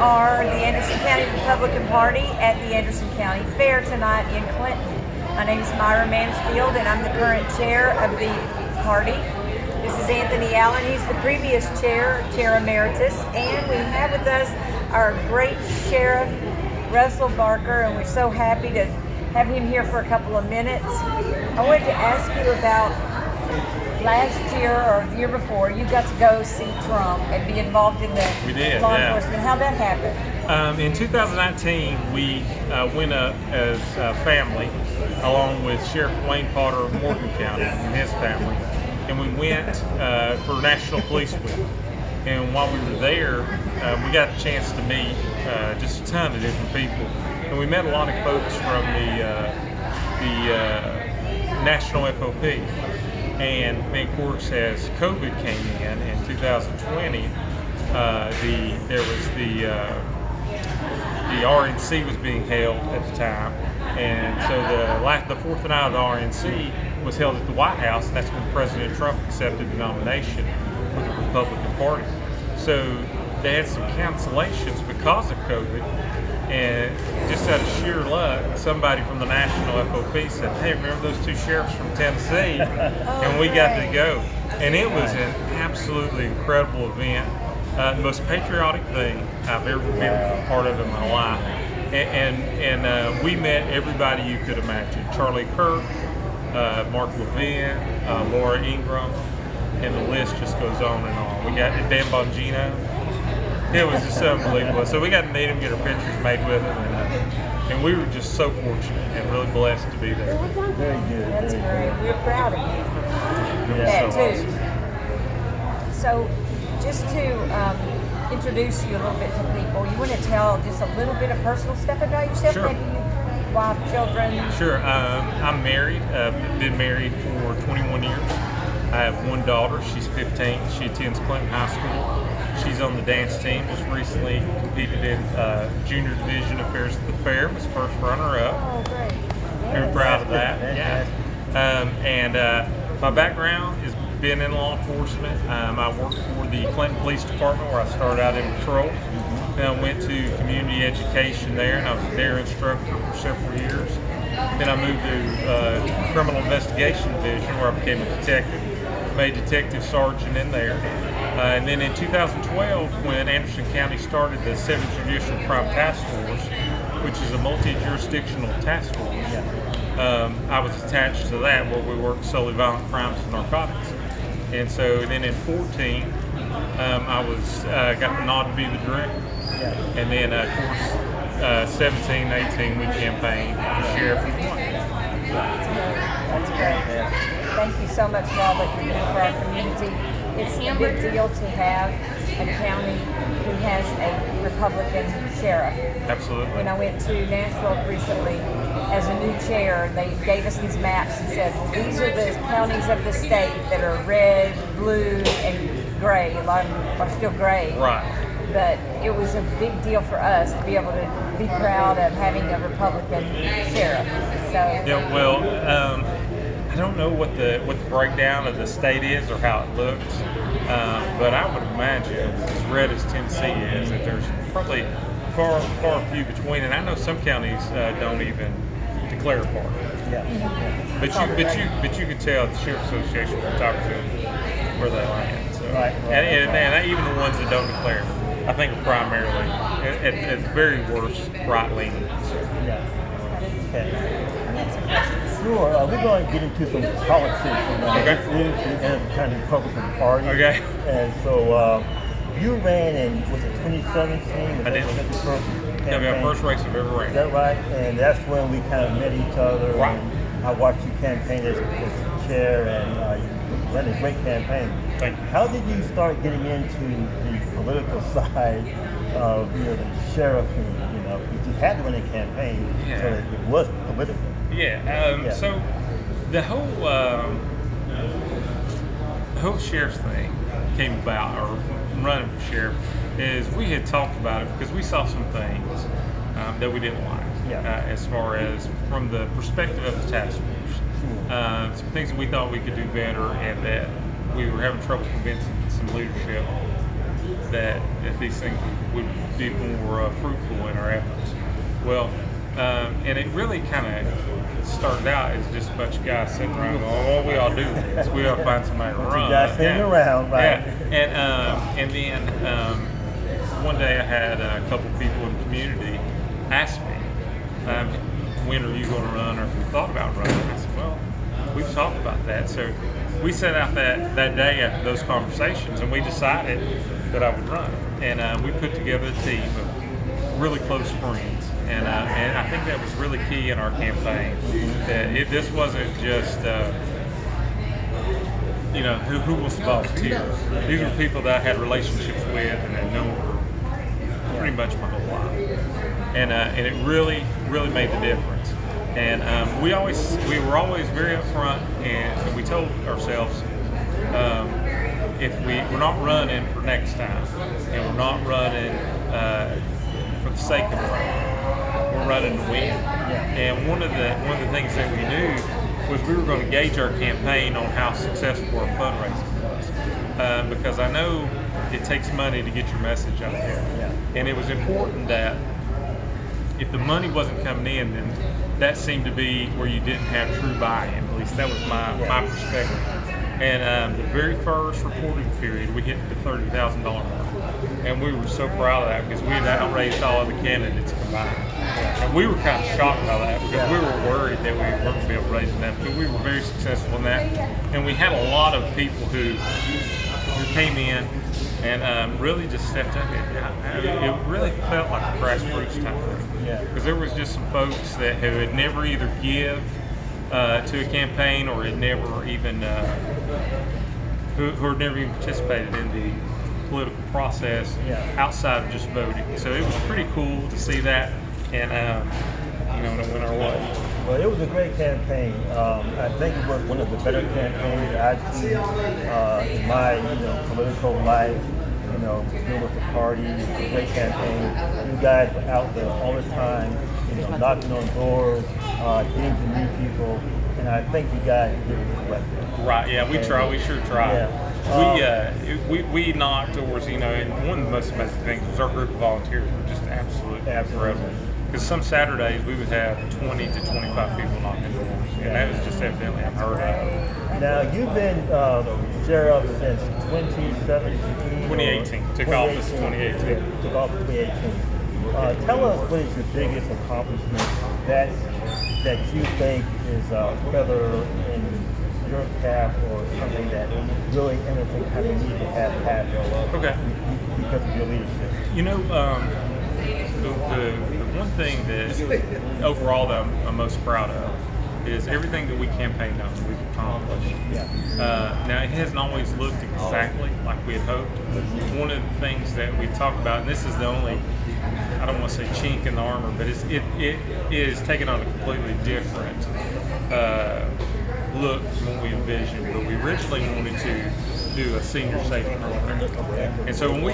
are the Anderson County Republican Party at the Anderson County Fair tonight in Clinton. My name is Myra Mansfield, and I'm the current chair of the party. This is Anthony Allen. He's the previous chair, Chair Emeritus, and we have with us our great Sheriff, Russell Barker, and we're so happy to have him here for a couple of minutes. I wanted to ask you about last year or the year before, you got to go see Trump and be involved in the law enforcement. How'd that happen? In 2019, we went up as a family, along with Sheriff Wayne Potter of Morgan County and his family, and we went for National Police Week. And while we were there, we got a chance to meet just a ton of different people. And we met a lot of folks from the National FOP. And of course, as COVID came in 2020, there was the RNC was being held at the time, and so the fourth night of the RNC was held at the White House, and that's when President Trump accepted the nomination for the Republican Party. So they had some cancellations because of COVID, and just out of sheer luck, somebody from the National FOP said, "Hey, remember those two sheriffs from Tennessee?" And we got to go, and it was an absolutely incredible event. The most patriotic thing I've ever been a part of in my life, and we met everybody you could imagine: Charlie Kirk, Mark Levin, Laura Ingraham, and the list just goes on and on. We got Dan Bongino. It was just unbelievable. So we got to meet him, get our pictures made with him, and we were just so fortunate and really blessed to be there. Very good. That's great. We're proud of you for that too. So, just to introduce you a little bit to people, you want to tell just a little bit of personal stuff about yourself? Sure. Maybe wife, children. Sure. I'm married. Been married for 21 years. I have one daughter. She's 15. She attends Clinton High School. She's on the dance team. Just recently competed in junior division affairs at the fair. Was first runner-up. Oh, great. Very proud of that. Yeah. My background has been in law enforcement. I worked for the Clinton Police Department, where I started out in patrol. Then I went to community education there, and I was a dare instructor for several years. Then I moved to criminal investigation division, where I became a detective. Made detective sergeant in there. And then in 2012, when Anderson County started the 7th Judicial Crime Task Force, which is a multi-jurisdictional task force, I was attached to that, where we worked solely violent crimes and narcotics. And so then in 14, I was got the nod to be the director. And then of course, 17, 18, we campaigned for sheriff. That's great. Thank you so much for all that you do for our community. It's a big deal to have a county who has a Republican sheriff. Absolutely. When I went to Nashville recently as a new chair, they gave us these maps and said, these are the counties of the state that are red, blue, and gray. A lot of them are still gray. Right. But it was a big deal for us to be able to be proud of having a Republican sheriff. So yeah, well, I don't know what the breakdown of the state is or how it looks, but I would imagine, as red as Tennessee is, that there's probably far few between. And I know some counties don't even declare a party. Yeah. But you can tell the Sheriff Association will talk to them where they land. So. Right. And even the ones that don't declare, I think are primarily, at the very worst, right leaning. Yeah. Okay. Sure. We're going to get into some politics. Okay. This is the Anderson County Republican Party. Okay. And so you ran in, was it 2017? I did. That'll be our first race I've ever ran. Is that right? And that's when we kind of met each other. Right. And I watched you campaign as chair, and you ran a great campaign. Thank you. How did you start getting into the political side of the sheriff? And, you had to run a campaign, so that it was political. Yeah. So the whole sheriff's thing came about, or running for sheriff, is we had talked about it because we saw some things that we didn't like, as far as from the perspective of the task force. Some things that we thought we could do better, and that we were having trouble convincing some leadership that these things would be more fruitful in our efforts. Well, and it really kind of started out as just a bunch of guys sitting around going, "Oh, we all do this. We all find somebody to run." Guys sitting around, right? Yeah. And then one day I had a couple people in the community ask me, "When are you going to run, or have you thought about running?" I said, "Well, we've talked about that." So we set out that day after those conversations, and we decided that I would run. And we put together a team of really close friends. And I think that was really key in our campaign. That this wasn't just, who wants to volunteer. These were people that I had relationships with and had known for pretty much my whole life. And it really, really made the difference. And we were always very upfront, and we told ourselves, if we're not running for next time, and we're not running for the sake of running, we're running to win. And one of the things that we knew was we were going to gauge our campaign on how successful our fundraising was, because I know it takes money to get your message out there, and it was important that if the money wasn't coming in, then that seemed to be where you didn't have true buy-in. At least that was my perspective. And the very first reporting period, we hit the $30,000 mark, and we were so proud of that because we had outraised all of the candidates combined. And we were kind of shocked by that because we were worried that we weren't going to be able to raise enough, but we were very successful in that. And we had a lot of people who came in and really just stepped up. It really felt like a grassroots type thing. Because there was just some folks that who had never either give to a campaign or had never even who had never even participated in the political process outside of just voting. So it was pretty cool to see that, and to win our way. Well, it was a great campaign. I think it was one of the better campaigns that I've seen in my political life. Deal with the party. It was a great campaign. You guys were out there all the time, knocking on doors, getting to meet people, and I think you guys did it correctly. Right. Yeah, we tried. We sure tried. We knocked doors. And one of the most amazing things was our group of volunteers were just absolutely incredible. Because some Saturdays we would have 20 to 25 people knocking doors, and that was just evidently unheard of. Now, you've been sheriff since 2017. 2018. Took office in 2018. Took office in 2018. Tell us what is your biggest accomplishment that you think is a feather in your cap, or something that really anything kind of need to have happened because of your leadership. The one thing that overall that I'm most proud of is everything that we campaigned on we've accomplished. Now, it hasn't always looked exactly like we had hoped. One of the things that we talked about, and this is the only, I don't want to say chink in the armor, but it is taking on a completely different look from what we envisioned. But we originally wanted to do a senior safety program. And so when we